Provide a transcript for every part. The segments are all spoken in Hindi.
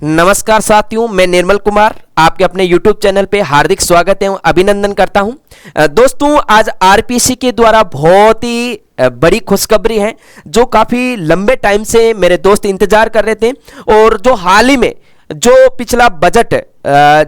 नमस्कार साथियों, मैं निर्मल कुमार आपके अपने YouTube चैनल पे हार्दिक स्वागत है, अभिनंदन करता हूं। दोस्तों, आज आरपीसी के द्वारा बहुत ही बड़ी खुशखबरी है जो काफ़ी लंबे टाइम से मेरे दोस्त इंतजार कर रहे थे और जो हाल ही में जो पिछला बजट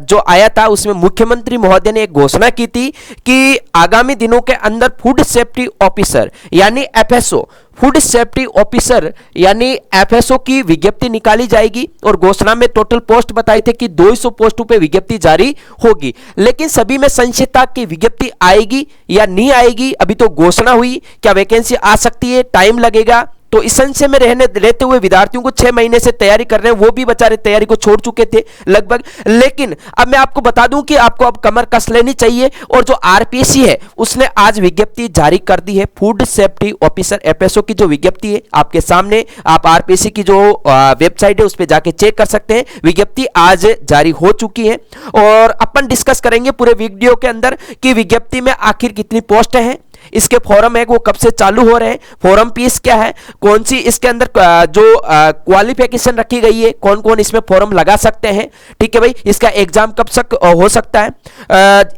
जो आया था उसमें मुख्यमंत्री महोदय ने एक घोषणा की थी कि आगामी दिनों के अंदर फूड सेफ्टी ऑफिसर यानी एफएसओ फूड सेफ्टी ऑफिसर यानी एफएसओ की विज्ञप्ति निकाली जाएगी और घोषणा में टोटल पोस्ट बताए थे कि 200 पोस्टों पे विज्ञप्ति जारी होगी। लेकिन सभी में संशय था कि विज्ञप्ति आएगी या नहीं आएगी। अभी तो घोषणा हुई, क्या वैकेंसी आ सकती है, टाइम लगेगा। तो इस संशय में रहते हुए विद्यार्थियों को 6 महीने से तैयारी कर रहे हैं, वो भी बेचारे तैयारी को छोड़ चुके थे लगभग। लेकिन अब मैं आपको बता दूं कि आपको अब कमर कस लेनी चाहिए और जो आरपीसी है उसने आज विज्ञप्ति जारी कर दी है। फूड सेफ्टी ऑफिसर एफएसओ की जो विज्ञप्ति है आपके सामने, आप आरपीसी की जो वेबसाइट है उस पर जाके चेक कर सकते हैं। विज्ञप्ति आज जारी हो चुकी है और अपन डिस्कस करेंगे पूरे वीडियो के अंदर कि विज्ञप्ति में आखिर कितनी पोस्ट हैं, इसके फॉर्म है वो कब से चालू हो रहे हैं, फॉर्म फीस क्या है, कौन सी इसके अंदर जो क्वालिफिकेशन रखी गई है, कौन कौन इसमें फॉर्म लगा सकते हैं। ठीक है भाई, इसका एग्जाम कब तक हो सकता है,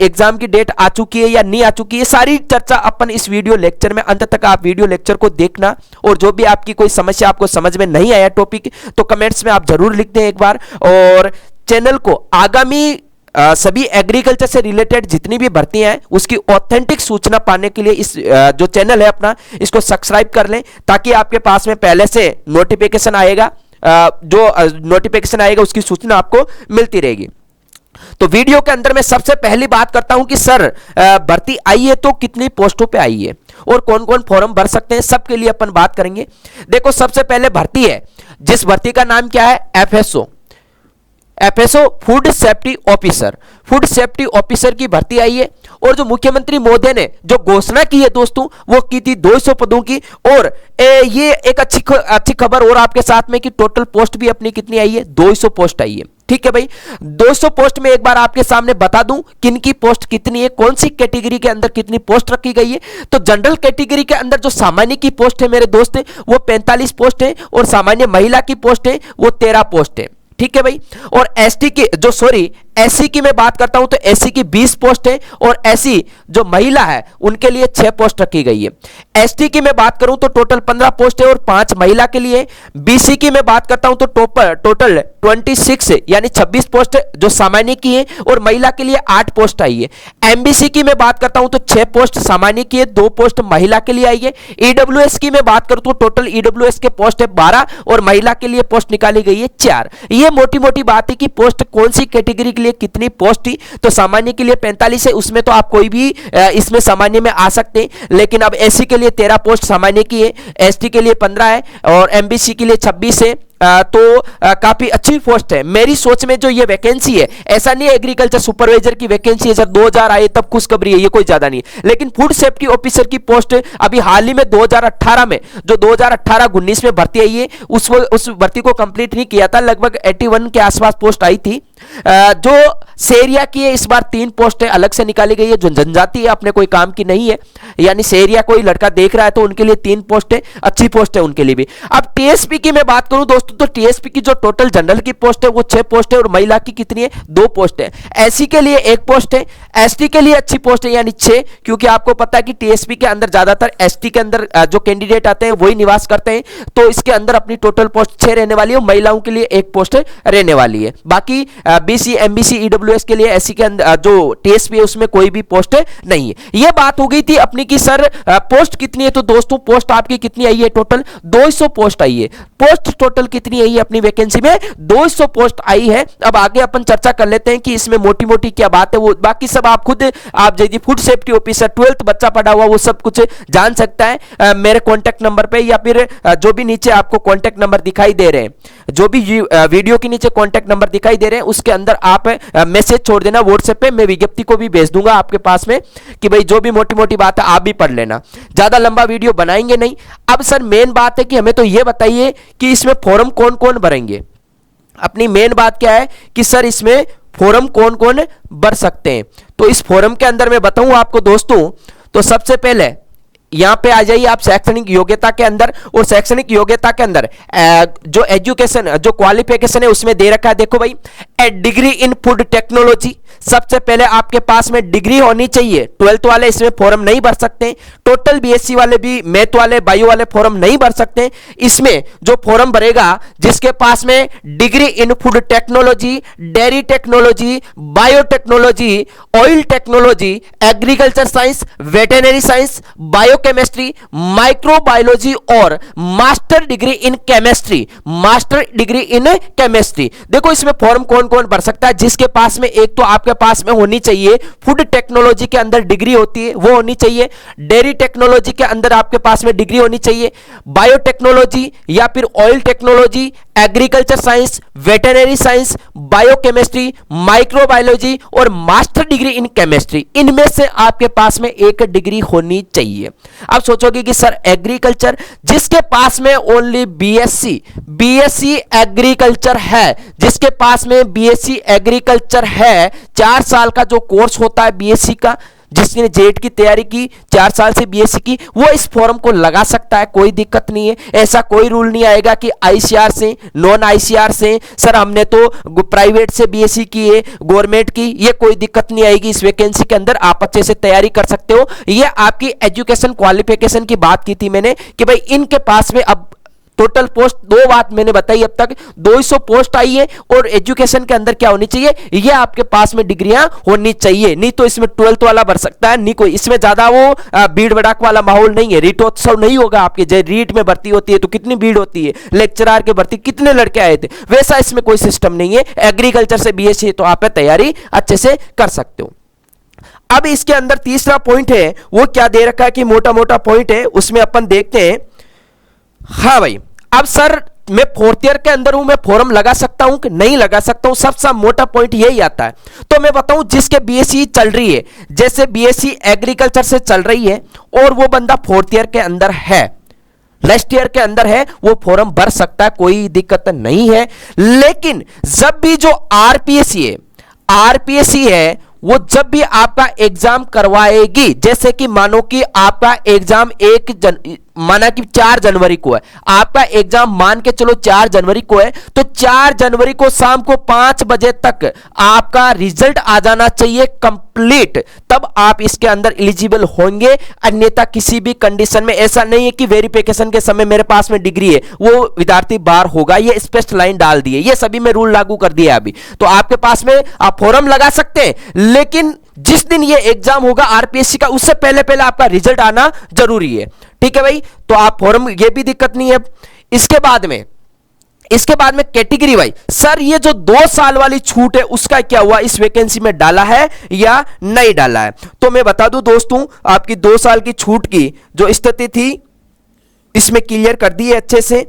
एग्जाम की डेट आ चुकी है या नहीं आ चुकी है, सारी चर्चा अपन इस वीडियो लेक्चर में। अंत तक आप वीडियो लेक्चर को देखना और जो भी आपकी कोई समस्या आपको समझ में नहीं आया टॉपिक तो कमेंट्स में आप जरूर लिख दें एक बार। और चैनल को आगामी सभी एग्रीकल्चर से रिलेटेड जितनी भी भर्तियां हैं उसकी ऑथेंटिक सूचना पाने के लिए इस जो चैनल है अपना इसको सब्सक्राइब कर लें ताकि आपके पास में पहले से नोटिफिकेशन आएगा, जो नोटिफिकेशन आएगा उसकी सूचना आपको मिलती रहेगी। तो वीडियो के अंदर मैं सबसे पहली बात करता हूं कि सर भर्ती आई है तो कितनी पोस्टों पे आई है और कौन कौन फॉर्म भर सकते हैं, सबके लिए अपन बात करेंगे। देखो, सबसे पहले भर्ती है जिस भर्ती का नाम क्या है, FSO food safety officer. Food safety officer की भर्ती आई है और जो मुख्यमंत्री महोदय ने जो घोषणा की है दोस्तों वो की थी 200 पदों की। और ये एक अच्छी खबर और आपके साथ में कि टोटल पोस्ट भी अपनी कितनी आई है, 200 पोस्ट आई है। ठीक है भाई, 200 पोस्ट में एक बार आपके सामने बता दूं किन की पोस्ट कितनी है, कौन सी कैटेगरी के अंदर कितनी पोस्ट रखी गई है। तो जनरल कैटेगरी के अंदर जो सामान्य की पोस्ट है मेरे दोस्त वो 45 पोस्ट है और सामान्य महिला की पोस्ट है वो 13 पोस्ट है। ठीक है भाई, और एसटी की एससी की मैं बात करता हूं तो एससी की 20 पोस्ट है और एससी जो महिला है उनके लिए 6 पोस्ट रखी गई है। एसटी की मैं बात करूं तो टोटल 15 पोस्ट है और 5 महिला के लिए। बीसी की मैं बात करता हूं तो टोटल 26 यानी 26 पोस्ट जो सामान्य की है और महिला के लिए 8 पोस्ट आई है। एमबीसी की मैं बात करता हूं तो 6 पोस्ट सामान्य की है, 2 पोस्ट महिला के लिए आई है। ईडब्ल्यूएस की मैं बात करूं तो टोटल ईडब्ल्यूएस के पोस्ट है 12 और महिला के लिए पोस्ट निकाली गई है 4। ये मोटी मोटी बात है कि पोस्ट कौन सी कैटेगरी के लिए कितनी पोस्ट थी। तो सामान्य के लिए 45 है, उसमें तो आप कोई भी इसमें सामान्य में आ सकते हैं। लेकिन अब एससी के लिए 13 पोस्ट सामान्य की है, एसटी के लिए 15 है और एमबीसी के लिए 26 है। तो काफी अच्छी पोस्ट है। मेरी सोच में जो ये वैकेंसी है, ऐसा नहीं है एग्रीकल्चर सुपरवाइजर की वैकेंसी है सर 2000 आए तब खुशखबरी है, ये कोई ज्यादा नहीं है। लेकिन फूड सेफ्टी ऑफिसर की पोस्ट अभी हाल ही में 2018 में जो 2018-19 में भर्ती आई है उस भर्ती को कंप्लीट नहीं किया था, लगभग 81 के आसपास पोस्ट आई थी। जो सेरिया की है इस बार 3 पोस्ट अलग से निकाली गई है, जो जनजाति है अपने कोई काम की नहीं है, यानी सेरिया कोई लड़का देख रहा है तो उनके लिए 3 पोस्ट है, अच्छी पोस्ट है उनके लिए भी। अब टीएसपी की मैं बात करूं दोस्तों तो टीएसपी की जो टोटल जनरल की पोस्ट है वो 6 पोस्ट है और महिला की कितनी है, 2 पोस्ट है। एससी के लिए 1 पोस्ट है, एसटी के लिए अच्छी पोस्ट है यानी 6, क्योंकि आपको पता है कि टीएसपी के अंदर ज्यादातर एसटी के अंदर जो कैंडिडेट आते हैं वही निवास करते हैं। तो इसके अंदर अपनी टोटल पोस्ट 6 रहने वाली है, महिलाओं के लिए 1 पोस्ट रहने वाली है। बाकी बीसी एमबीसी ईडब्ल्यूएस के लिए एससी के अंदर जो टीएसपी है उसमें कोई भी पोस्ट नहीं है। यह बात हो गई थी अपनी की सर पोस्ट कितनी है। तो दोस्तों पोस्ट आपकी कितनी आई है, टोटल 200 पोस्ट आई है। पोस्ट टोटल कितनी आई है अपनी वैकेंसी में, 200 पोस्ट आई है। अब आगे अपन चर्चा कर लेते हैं कि इसमें मोटी मोटी क्या बात है, वो बाकी सब आप खुद आप यदि फूड सेफ्टी ऑफिसर 12th बच्चा पढ़ा हुआ वो सब कुछ जान सकता है मेरे कॉन्टैक्ट नंबर पे या फिर जो भी नीचे आपको कॉन्टैक्ट नंबर दिखाई दे रहे हैं, जो भी वीडियो के नीचे कॉन्टैक्ट नंबर दिखाई दे रहे हैं उसके अंदर आप मैसेज छोड़ देना व्हाट्सएप पे, मैं विज्ञप्ति को भी भेज दूंगा आपके पास में कि भाई जो भी मोटी मोटी बात है आप भी पढ़ लेना। ज्यादा लंबा वीडियो बनाएंगे नहीं। अब सर मेन बात है कि हमें तो ये बताइए कि इसमें फॉर्म कौन कौन भरेंगे। अपनी मेन बात क्या है कि सर इसमें फॉर्म कौन कौन भर सकते हैं। तो इस फॉर्म के अंदर मैं बताऊं आपको दोस्तों, तो सबसे पहले यहां पे आ जाइए आप शैक्षणिक योग्यता के अंदर, और शैक्षणिक योग्यता के अंदर जो एजुकेशन जो क्वालिफिकेशन है उसमें दे रखा है, देखो भाई, ए डिग्री इन फूड टेक्नोलॉजी। सबसे पहले आपके पास में डिग्री होनी चाहिए। 12th वाले इसमें फॉर्म नहीं भर सकते, टोटल बीएससी वाले भी, मैथ वाले, बायो वाले फॉर्म नहीं भर सकते। इसमें जो फॉर्म भरेगा जिसके पास में degree in food technology, dairy technology, biotechnology, oil technology, agriculture science, veterinary science, biochemistry, microbiology और master degree in chemistry, master degree in chemistry. देखो इसमें फॉर्म कौन कौन भर सकता है, जिसके पास में एक तो आपके पास में होनी चाहिए फूड टेक्नोलॉजी के अंदर डिग्री होती है वो होनी चाहिए, डेयरी टेक्नोलॉजी के अंदर आपके पास में डिग्री होनी चाहिए, बायोटेक्नोलॉजी या फिर oil technology, agriculture science, veterinary science, biochemistry, microbiology और मास्टर डिग्री इन केमिस्ट्री, इनमें से आपके पास में एक डिग्री होनी चाहिए। अब सोचोगे कि सर एग्रीकल्चर, जिसके पास में ओनली बीएससी एग्रीकल्चर है, जिसके पास में बीएससी एग्रीकल्चर है, 4 साल का जो कोर्स होता है बीएससी का, जिसने जेट की तैयारी की 4 साल से बीएससी की, वो इस फॉर्म को लगा सकता है, कोई दिक्कत नहीं है। ऐसा कोई रूल नहीं आएगा कि आईसीआर से, नॉन आईसीआर से, सर हमने तो प्राइवेट से बीएससी की है, गवर्नमेंट की, ये कोई दिक्कत नहीं आएगी। इस वैकेंसी के अंदर आप अच्छे से तैयारी कर सकते हो। ये आपकी एजुकेशन क्वालिफिकेशन की बात की थी मैंने कि भाई इनके पास में अब टोटल पोस्ट, 2 बात मैंने बताई अब तक, 200 पोस्ट आई है, और एजुकेशन के अंदर क्या होनी चाहिए, ये आपके पास में डिग्रियां होनी चाहिए। नहीं तो इसमें 12th वाला भर सकता है, नहीं कोई इसमें ज्यादा वो भीड़ भड़ाक वाला माहौल नहीं है, रीटोत्सव नहीं होगा आपके। जैसे रीट में भर्ती होती है तो कितनी भीड़ होती है, लेक्चरार के भर्ती कितने लड़के आए थे, वैसा इसमें कोई सिस्टम नहीं है। एग्रीकल्चर से बीएससी तो आप तैयारी अच्छे से कर सकते हो। अब इसके अंदर तीसरा पॉइंट है, वो क्या दे रखा है कि मोटा मोटा पॉइंट है, उसमें अपन देखते हैं। हाँ भाई, अब सर मैं 4th ईयर के अंदर हूं, मैं फॉर्म लगा सकता हूं कि नहीं लगा सकता हूं, सबसे मोटा पॉइंट यही आता है। तो मैं बताऊं, जिसके बीएससी चल रही है, जैसे बीएससी एग्रीकल्चर से चल रही है और वो बंदा 4th ईयर के अंदर है, लास्ट ईयर के अंदर है, वो फॉर्म भर सकता है, कोई दिक्कत नहीं है। लेकिन जब भी जो आरपीएससी है वो जब भी आपका एग्जाम करवाएगी, जैसे कि मानो कि आपका एग्जाम माना कि 4 जनवरी को है, आपका एग्जाम मान के चलो 4 जनवरी को है, तो 4 जनवरी को शाम को 5 बजे तक आपका रिजल्ट आ जाना चाहिए कंप्लीट, तब आप इसके अंदर एलिजिबल होंगे। अन्यथा किसी भी कंडीशन में ऐसा नहीं है कि वेरिफिकेशन के समय मेरे पास में डिग्री है, वो विद्यार्थी बाहर होगा, ये स्पष्ट लाइन डाल दी है, ये सभी में रूल लागू कर दिया अभी। तो आपके पास में आप फॉर्म लगा सकते हैं, लेकिन जिस दिन ये एग्जाम होगा आरपीएससी का, उससे पहले पहले आपका रिजल्ट आना जरूरी है। ठीक है भाई, तो आप फॉर्म, ये भी दिक्कत नहीं है। इसके बाद में कैटेगरी वाइज, सर ये जो 2 साल वाली छूट है उसका क्या हुआ, इस वैकेंसी में डाला है या नहीं डाला है? तो मैं बता दूं दोस्तों, आपकी 2 साल की छूट की जो स्थिति थी इसमें क्लियर कर दी है अच्छे से।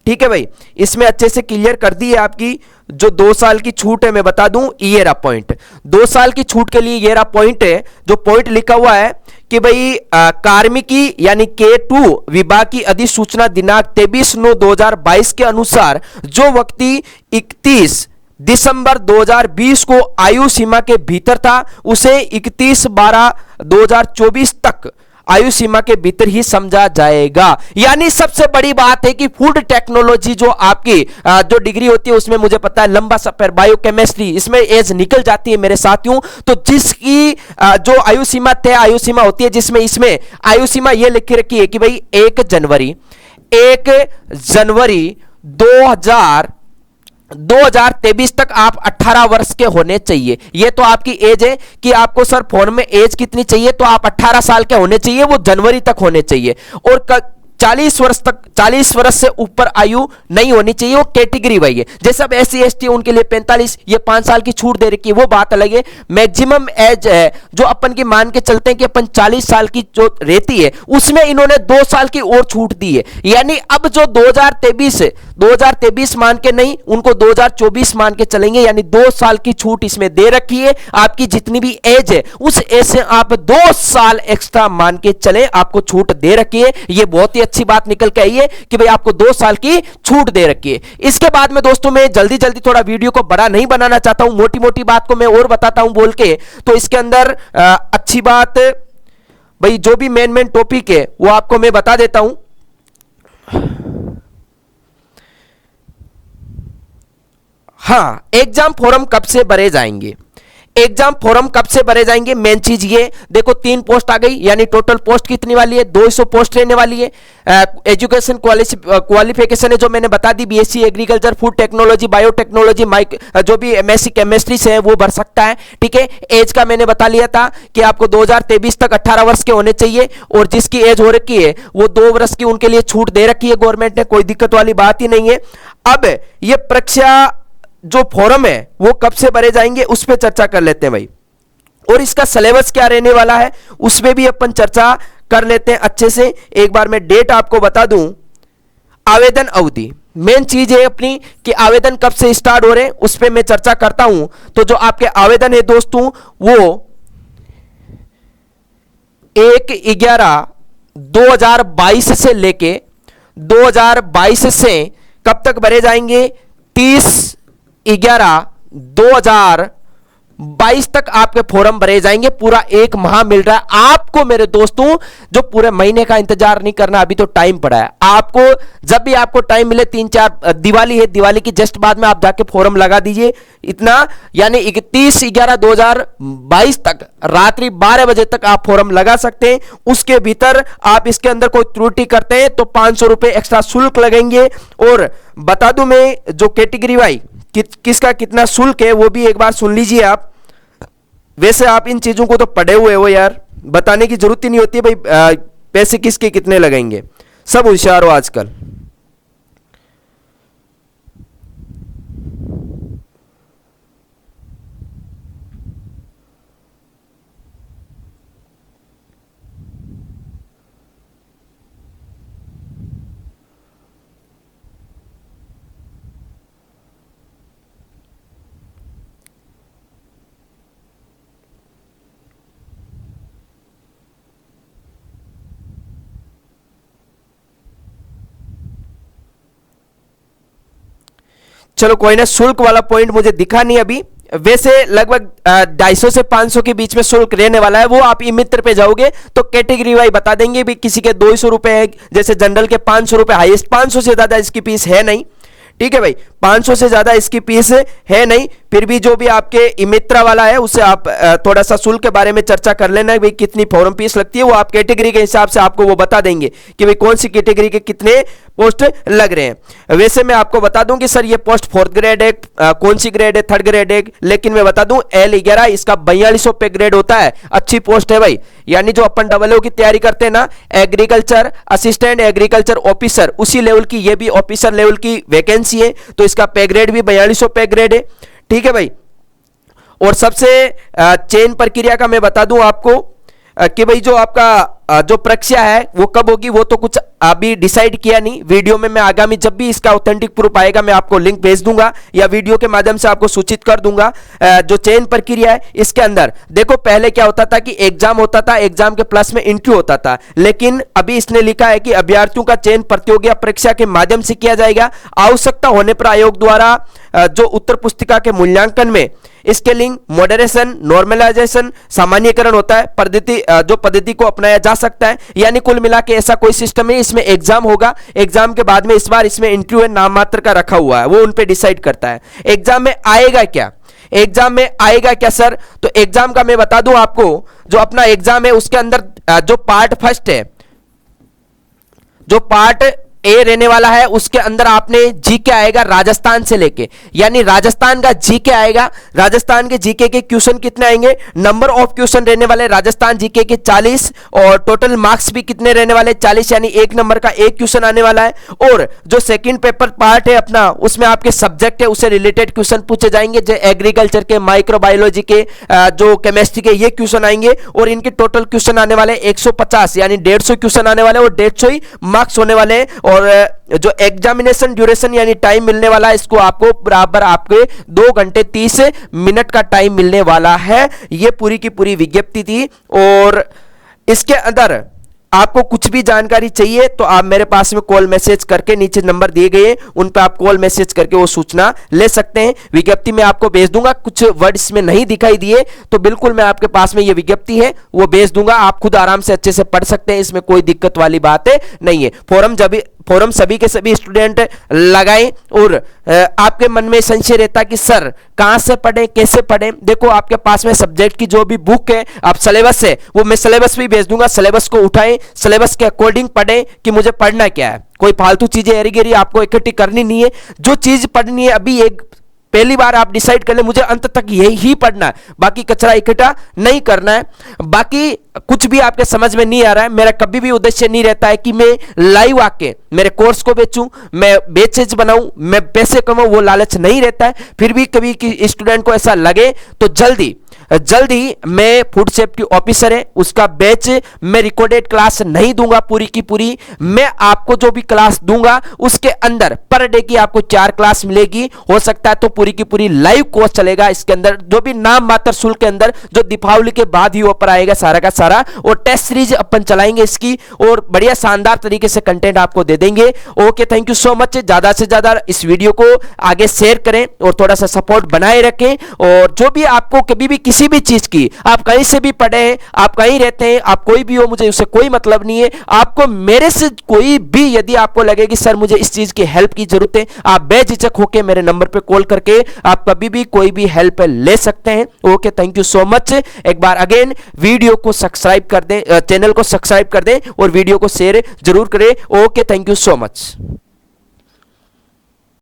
ठीक है भाई, इसमें अच्छे से क्लियर कर दी है आपकी जो 2 साल की छूट है। मैं बता दूं, ये रहा पॉइंट, 2 साल की छूट के लिए ये रहा पॉइंट है, जो पॉइंट लिखा हुआ है कि भाई कार्मिकी यानी K2 विभाग की अधिसूचना दिनांक 23/9/2022 के अनुसार जो व्यक्ति 31 दिसंबर 2020 को आयु सीमा के भीतर था, उसे 31/12/2024 तक आयु सीमा के भीतर ही समझा जाएगा। यानी सबसे बड़ी बात है कि फूड टेक्नोलॉजी जो आपकी जो डिग्री होती है उसमें मुझे पता है लंबा सफर, बायोकेमिस्ट्री, इसमें एज निकल जाती है मेरे साथियों। तो जिसकी जो आयु सीमा तय आयु सीमा होती है, जिसमें इसमें आयु सीमा यह लिख रखी है कि भाई 1 जनवरी 2023 तक आप 18 वर्ष के होने चाहिए। ये तो आपकी एज है कि आपको सर फॉर्म में एज कितनी चाहिए, तो आप 18 साल के होने चाहिए, वो जनवरी तक होने चाहिए। और 40 वर्ष से ऊपर आयु नहीं होनी चाहिए, वो कैटेगरी वाइज है। जैसे अब SC ST उनके लिए 45, ये 5 साल की छूट दे रखी है, वो बात अलग है। मैक्सिमम एज है जो अपन की मान के चलते हैं कि अपन 40 साल की जो रहती है, उसमें इन्होंने 2 साल की और छूट दी है। यानी अब जो 2023 मान के नहीं, उनको 2024 मान के चलेंगे, यानी 2 साल की छूट इसमें दे रखी है। आपकी जितनी भी एज है उस एज से आप 2 साल एक्स्ट्रा मान के चले, आपको छूट दे रखी है। ये बहुत ही अच्छी बात निकल के आई है कि भाई आपको 2 साल की छूट दे रखी है। इसके बाद में दोस्तों मैं जल्दी जल्दी थोड़ा वीडियो को बड़ा नहीं बनाना चाहता हूं, मोटी मोटी बात को मैं और बताता हूं बोल के। तो इसके अंदर अच्छी बात भाई जो भी मेन मेन टॉपिक है वो आपको मैं बता देता हूं। हां, एग्जाम फॉर्म कब से भरे जाएंगे, एग्जाम फॉर्म कब से भरे जाएंगे, मेन चीज ये देखो 3 पोस्ट आ गई, यानी टोटल पोस्ट कितनी वाली है, 200 पोस्ट रहने वाली है। एजुकेशन क्वालिफिकेशन है जो मैंने बता दी, BSc agriculture, food technology, biotechnology, जो भी एमएससी केमिस्ट्री से है वो भर सकता है। ठीक है, एज का मैंने बता लिया था कि आपको 2023 तक 18 वर्ष के होने चाहिए, और जिसकी एज हो रखी है वो 2 वर्ष की उनके लिए छूट दे रखी है गवर्नमेंट ने, कोई दिक्कत वाली बात ही नहीं है। अब ये परीक्षा जो फॉर्म है वो कब से भरे जाएंगे उस पर चर्चा कर लेते हैं भाई, और इसका सिलेबस क्या रहने वाला है उस पर भी अपन चर्चा कर लेते हैं अच्छे से। एक बार मैं डेट आपको बता दूं, आवेदन अवधि मेन चीज है अपनी कि आवेदन कब से स्टार्ट हो रहे हैं उस पर मैं चर्चा करता हूं। तो जो आपके आवेदन है दोस्तों वो 1/11/2022 से लेके 2022 से कब तक भरे जाएंगे, 30/11/2022 तक आपके फॉर्म भरे जाएंगे। पूरा 1 माह मिल रहा है आपको मेरे दोस्तों, जो पूरे महीने का इंतजार नहीं करना, अभी तो टाइम पड़ा है आपको। जब भी आपको टाइम मिले, 3-4 दिवाली है, दिवाली की जस्ट बाद में आप जाके फॉर्म लगा दीजिए इतना, यानी 31/11/2022 तक रात्रि 12 बजे तक आप फॉर्म लगा सकते हैं। उसके भीतर आप इसके अंदर कोई त्रुटि करते हैं तो 500 रुपए एक्स्ट्रा शुल्क लगेंगे। और बता दूं मैं, जो कैटेगरी वाई किसका कितना शुल्क है वो भी एक बार सुन लीजिए आप। वैसे आप इन चीजों को तो पढ़े हुए हो यार, बताने की जरूरत ही नहीं होती भाई पैसे किसके कितने लगेंगे, सब होशियार हो आजकल। चलो कोई ना, शुल्क वाला पॉइंट मुझे दिखा नहीं अभी। वैसे लगभग 250 से 500 के बीच में शुल्क रहने वाला है। वो आप ई मित्र पे जाओगे तो कैटेगरी वाइज बता देंगे भी, किसी के 200 रुपए है, जैसे जनरल के 500 रुपए हाईएस्ट, 500 से ज्यादा इसकी फीस है नहीं। ठीक है भाई, 500 से ज्यादा इसकी फीस है नहीं। फिर भी जो भी आपके इमित्रा वाला है उससे आप थोड़ा सा शुल्क के बारे में चर्चा कर लेना भाई, कितनी फॉर्म फीस लगती है, वो आप कैटेगरी के हिसाब से आपको वो बता देंगे कि भाई कौन सी कैटेगरी के कितने पोस्ट लग रहे हैं। वैसे मैं आपको बता दूं कि सर ये पोस्ट 4th ग्रेड है, कौन सी ग्रेड है, 3rd ग्रेड है, लेकिन मैं बता दूं L11 इसका 4200 पे ग्रेड होता है, अच्छी पोस्ट है भाई। यानी जो अपन डबल की तैयारी करते हैं ना, एग्रीकल्चर असिस्टेंट एग्रीकल्चर ऑफिसर, उसी लेवल की ये भी ऑफिसर लेवल की वैकेंसी है, तो इसका पे ग्रेड भी 4200 पे ग्रेड है। ठीक है भाई, और सबसे चयन प्रक्रिया का मैं बता दूं आपको कि भाई जो आपका जो परीक्षा है वो कब होगी वो तो कुछ अभी डिसाइड किया नहीं। वीडियो में मैं आगामी जब भी इसका ऑथेंटिक प्रूफ आएगा मैं आपको लिंक भेज दूंगा या वीडियो के माध्यम से आपको सूचित कर दूंगा। जो चयन प्रक्रिया है इसके अंदर देखो, पहले क्या होता था कि एग्जाम होता था, एग्जाम के प्लस में इंटरव्यू होता था, लेकिन अभी इसने लिखा है कि अभ्यर्थियों का चयन प्रतियोगिता परीक्षा के माध्यम से किया जाएगा। आवश्यकता होने पर आयोग द्वारा जो उत्तर पुस्तिका के मूल्यांकन में स्केलिंग, मॉडरेशन, नॉर्मलाइजेशन, सामान्यकरण होता है, पद्धति जो पद्धति को अपनाया जा सकता है। यानी कुल मिला के ऐसा कोई सिस्टम है, इसमें एग्जाम होगा, एग्जाम के बाद में इस बार इसमें इंटरव्यू नाम मात्र का रखा हुआ है, वो उन पे डिसाइड करता है। एग्जाम में आएगा क्या, एग्जाम में आएगा क्या सर, तो एग्जाम का मैं बता दूं आपको, जो अपना एग्जाम है उसके अंदर जो पार्ट फर्स्ट है, जो पार्ट ए रहने वाला है, उसके अंदर आपने जीके आएगा राजस्थान से लेके, यानी राजस्थान का जीके आएगा। राजस्थान के जीके के क्वेश्चन कितने आएंगे, नंबर ऑफ क्वेश्चन रहने वाले राजस्थान जीके के 40, और टोटल मार्क्स भी कितने रहने वाले 40, यानी 1 नंबर का 1 क्वेश्चन आने वाला है। और जो सेकंड पेपर पार्ट है अपना, उसमें आपके सब्जेक्ट है उससे रिलेटेड क्वेश्चन पूछे जाएंगे, जो एग्रीकल्चर के, माइक्रोबायोलॉजी के, जो केमिस्ट्री के, ये क्वेश्चन आएंगे। और इनके टोटल क्वेश्चन आने वाले 150, यानी 150 क्वेश्चन आने वाले और 150 ही मार्क्स होने वाले हैं। और जो एग्जामिनेशन ड्यूरेशन यानी टाइम मिलने वाला है, इसको आपको बराबर आपके 2 घंटे 30 मिनट का टाइम मिलने वाला है। ये पूरी की पूरी विज्ञप्ति थी। और इसके अंदर आपको कुछ भी जानकारी चाहिए तो आप मेरे पास में कॉल मैसेज करके, नीचे नंबर दिए गए उन पर आप कॉल मैसेज करके वो सूचना ले सकते हैं। विज्ञप्ति में आपको भेज दूंगा, कुछ वर्ड इसमें नहीं दिखाई दिए तो बिल्कुल मैं आपके पास में ये विज्ञप्ति है वो भेज दूंगा, आप खुद आराम से अच्छे से पढ़ सकते हैं, इसमें कोई दिक्कत वाली बात नहीं है। फॉरम सभी के सभी स्टूडेंट लगाएं। और आपके मन में संशय रहता कि सर कहां से पढ़ें, कैसे पढ़ें, देखो आपके पास में सब्जेक्ट की जो भी बुक है, आप सिलेबस है वो मैं सिलेबस भी भेज दूंगा, सिलेबस को उठाएं, सिलेबस के अकॉर्डिंग पढ़ें कि मुझे पढ़ना क्या है। कोई फालतू चीजें एरी गेरी आपको इकट्ठी करनी नहीं है, जो चीज पढ़नी है अभी एक पहली बार आप डिसाइड कर ले मुझे अंत तक यही ही पढ़ना है, बाकी कचरा इकट्ठा नहीं करना है। बाकी कुछ भी आपके समझ में नहीं आ रहा है, मेरा कभी भी उद्देश्य नहीं रहता है कि मैं लाइव आके मेरे कोर्स को बेचूं, मैं बेचेज बनाऊं, मैं पैसे कमाऊं, वो लालच नहीं रहता है। फिर भी कभी कि स्टूडेंट को ऐसा लगे तो जल्दी मैं फूड सेफ्टी ऑफिसर है उसका बैच मैं रिकॉर्डेड क्लास नहीं दूंगा पूरी की पूरी, मैं आपको जो भी क्लास दूंगा उसके अंदर पर डे की आपको 4 क्लास मिलेगी, हो सकता है तो पूरी की पूरी लाइव कोर्स चलेगा। इसके अंदर जो भी नाम मात्र शुल्क के अंदर जो दीपावली के बाद ही ऊपर आएगा सारा का सारा, और टेस्ट सीरीज अपन चलाएंगे इसकी और बढ़िया शानदार तरीके से कंटेंट आपको दे देंगे। Okay, thank you so much. ज्यादा से ज्यादा इस वीडियो को आगे शेयर करें और थोड़ा सा सपोर्ट बनाए रखें। और जो भी आपको कभी भी किसी भी चीज की, आप कहीं से भी पढ़े हैं, आप कहीं रहते हैं, आप कोई भी हो, मुझे उससे कोई मतलब नहीं है। आपको मेरे से कोई भी यदि आपको लगे कि सर मुझे इस चीज की हेल्प की जरूरत है, आप बेझिझक होकर मेरे नंबर पे कॉल करके आप कभी भी कोई भी हेल्प ले सकते हैं। Okay, thank you so much. एक बार अगेन वीडियो को सब्सक्राइब कर दें, चैनल को सब्सक्राइब कर दें और वीडियो को शेयर जरूर करें। Okay, thank you so much.